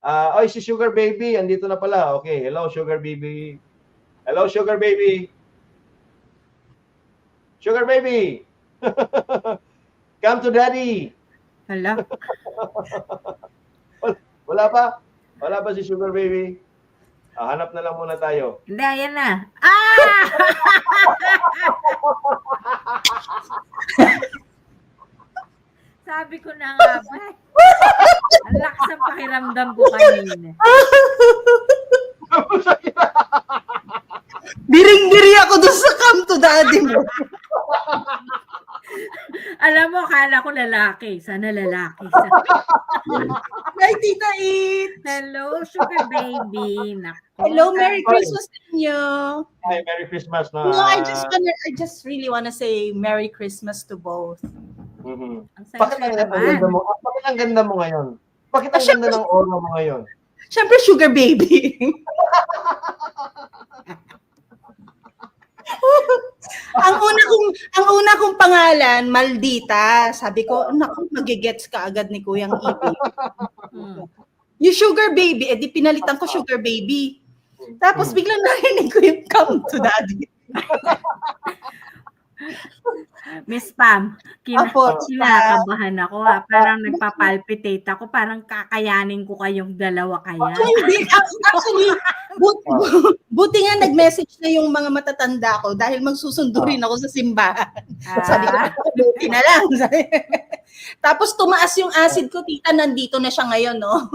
Oy, si Sugar Baby, andito na pala. Okay, hello Sugar Baby. Hello Sugar Baby. Sugar Baby. Come to Daddy. Hala. Wala pa? Wala pa si Sugar Baby? Hanap na lang muna tayo. Hindi, ayan na. Ah! Sabi ko na nga ba? Ang lakas ang pakiramdam ko kanina. Biring-biri ako doon sa Come to Daddy mo. Alam mo, akala ko lalaki. Sana lalaki. Hi, Tita It. Hello, Sugar Baby. Nako. Hello, Merry Christmas to you. Hi, Merry Christmas na. No, I just really want to say Merry Christmas to both. Mhm. Ang Bakit saya ang ganda mo? Bakit ang ganda mo ngayon? Bakit ang ganda ng aura mo ngayon? Siyempre, Sugar Baby. ang una kong pangalan, Maldita. Sabi ko, naku, magigets ka agad ni Kuyang Ibi. Yung Sugar Baby, di pinalitan ko Sugar Baby. Tapos biglang narinig ko yung Come to Daddy. Miss Pam, kinakabahan ako ha. Parang nagpapalpitate ako. Parang kakayanin ko kayong dalawa kaya. Hindi, actually, buti nga nag-message na yung mga matatanda ko dahil magsusundo rin ako sa simbahan. Sabi ko, buti na lang. Tapos tumaas yung acid ko, tita, nandito na siya ngayon, no?